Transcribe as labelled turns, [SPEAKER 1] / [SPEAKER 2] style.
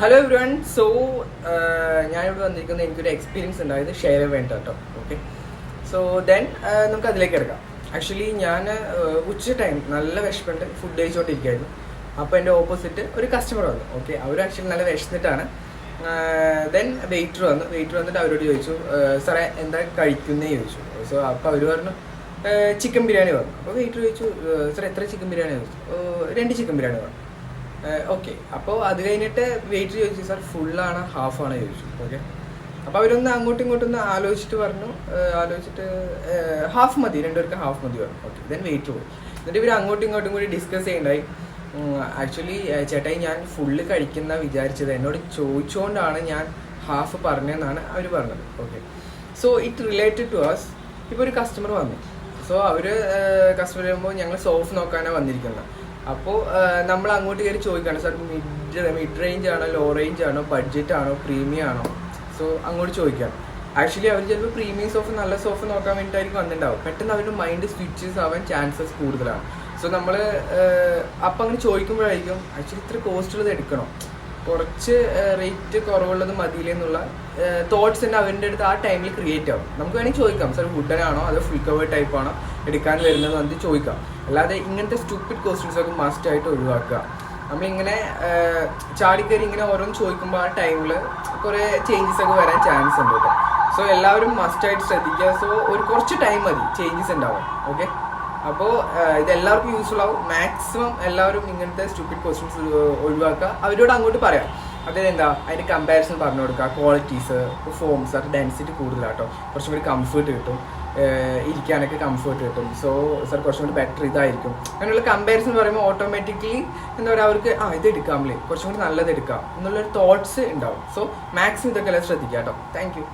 [SPEAKER 1] Hello everyone. So ഞാനിവിടെ വന്നിരിക്കുന്നത് എനിക്കൊരു എക്സ്പീരിയൻസ് ഉണ്ടായത് ഷെയർ വേണ്ട കേട്ടോ. ഓക്കെ, സോ ദെൻ നമുക്ക് അതിലേക്ക് എടുക്കാം. ആക്ച്വലി ഞാൻ ഉച്ച ടൈം നല്ല വിശപ്പുണ്ട്, ഫുഡ് കഴിച്ചുകൊണ്ടിരിക്കുകയായിരുന്നു. അപ്പോൾ എൻ്റെ ഓപ്പോസിറ്റ് ഒരു കസ്റ്റമർ വന്നു. ഓക്കെ, അവർ ആക്ച്വലി നല്ല വിശന്നിട്ടാണ്. ദെൻ വെയിറ്റർ വന്നിട്ട് അവരോട് ചോദിച്ചു, സാറേ എന്താ കഴിക്കുന്നേ ചോദിച്ചു. സോ അപ്പോൾ അവർ പറഞ്ഞു ചിക്കൻ ബിരിയാണി പറഞ്ഞു. അപ്പോൾ വെയിറ്റർ ചോദിച്ചു, സാർ എത്ര ചിക്കൻ ബിരിയാണി ചോദിച്ചു. 2 ചിക്കൻ ബിരിയാണി പറഞ്ഞു. ഓക്കെ, അപ്പോൾ അത് കഴിഞ്ഞിട്ട് വെയിറ്റ് ചോദിച്ചു, സാർ ഫുള്ളാണ് ഹാഫാണ് ചോദിച്ചു. ഓക്കെ, അപ്പോൾ അവരൊന്ന് അങ്ങോട്ടും ഇങ്ങോട്ടൊന്ന് ആലോചിച്ചിട്ട് പറഞ്ഞു, ഹാഫ് മതി, 2 പേർക്ക് ഹാഫ് മതി പറഞ്ഞു. ഓക്കെ, ദെൻ വെയിറ്റ് പോയി. എന്നിട്ട് ഇവർ അങ്ങോട്ടും ഇങ്ങോട്ടും കൂടി ഡിസ്കസ് ചെയ്യണ്ടായി. ആക്ച്വലി ചേട്ടായി ഞാൻ ഫുള്ള് കഴിക്കുന്ന വിചാരിച്ചത്, എന്നോട് ചോദിച്ചുകൊണ്ടാണ് ഞാൻ ഹാഫ് പറഞ്ഞതെന്നാണ് അവർ പറഞ്ഞത്. Okay, so it related to us. ഇപ്പോൾ ഒരു കസ്റ്റമർ വന്നു. സോ കസ്റ്റമർ വരുമ്പോൾ ഞങ്ങൾ സോഫ് നോക്കാനാണ് വന്നിരിക്കുന്നത്. അപ്പോൾ നമ്മൾ അങ്ങോട്ട് കയറി ചോദിക്കുകയാണ്, സാർ മിഡ് റേഞ്ച് ആണോ, ലോ റേഞ്ച് ആണോ, ബഡ്ജറ്റ് ആണോ, പ്രീമിയം ആണോ. സോ അങ്ങോട്ട് ചോദിക്കുകയാണ്. ആക്ച്വലി അവർ ചിലപ്പോൾ പ്രീമിയം സോഫ്, നല്ല സോഫ് നോക്കാൻ വേണ്ടിയിട്ടായിരിക്കും വന്നിട്ടുണ്ടാവും. പെട്ടെന്ന് അവരുടെ മൈൻഡ് സ്വിച്ചസ് ആവാൻ ചാൻസസ് കൂടുതലാണ്. സോ നമ്മൾ അപ്പം അങ്ങനെ ചോദിക്കുമ്പോഴായിരിക്കും ആക്ച്വലി ഇത്ര കോസ്റ്റുള്ളത് എടുക്കണം, കുറച്ച് റേറ്റ് കുറവുള്ളത് മതിയിലെന്നുള്ള തോട്ട്സ് തന്നെ അവരുടെ അടുത്ത് ആ ടൈമിൽ ക്രിയേറ്റ് ആവും. നമുക്ക് വേണമെങ്കിൽ ചോദിക്കാം, സാർ വുഡൻ ആണോ അതോ ഫുൾ കവർ ടൈപ്പ് ആണോ എടുക്കാൻ വരുന്നത് നമുക്ക് ചോദിക്കാം. അല്ലാതെ ഇങ്ങനത്തെ സ്റ്റുപ്പിഡ് ക്വസ്റ്റ്യൻസ് ഒക്കെ മസ്റ്റ് ആയിട്ട് ഒഴിവാക്കുക. നമ്മളിങ്ങനെ ചാടിക്കയറി ഇങ്ങനെ ഓരോന്ന് ചോദിക്കുമ്പോൾ ആ ടൈമിൽ കുറേ ചേഞ്ചസ് ഒക്കെ വരാൻ ചാൻസ് ഉണ്ട് കേട്ടോ. സോ എല്ലാവരും മസ്റ്റായിട്ട് ശ്രദ്ധിക്കുക. സോ ഒരു കുറച്ച് ടൈം മതി ചേഞ്ചസ് ഉണ്ടാവും. ഓക്കെ, അപ്പോൾ ഇത് എല്ലാവർക്കും യൂസ്ഫുൾ ആവും. മാക്സിമം എല്ലാവരും ഇങ്ങനത്തെ സ്റ്റുപ്പിഡ് ക്വസ്റ്റ്യൻസ് ഒഴിവാക്കുക. അവരോട് അങ്ങോട്ട് പറയാം, അതായത് എന്താ അതിൻ്റെ കമ്പാരിസൺ പറഞ്ഞു കൊടുക്കുക. ക്വാളിറ്റീസ്, ഫോംസ്, അത് ഡെൻസിറ്റി കൂടുതലാട്ടോ, കുറച്ചും കൂടി കംഫർട്ട് കിട്ടും, ഇരിക്കാനൊക്കെ കംഫർട്ട് കിട്ടും. സോ സാർ കുറച്ചും കൂടി ബെറ്റർ ഇതായിരിക്കും അങ്ങനെയുള്ള കമ്പാരിസൺ പറയുമ്പോൾ ഓട്ടോമാറ്റിക്കലി എന്താ പറയുക, അവർക്ക് ഇത് എടുക്കാമല്ലേ, കുറച്ചും കൂടി നല്ലത് എടുക്കാം എന്നുള്ളൊരു തോട്ട്സ് ഉണ്ടാവും. സോ മാക്സിമം ഇതൊക്കെ എല്ലാം ശ്രദ്ധിക്കാം കേട്ടോ. Thank you.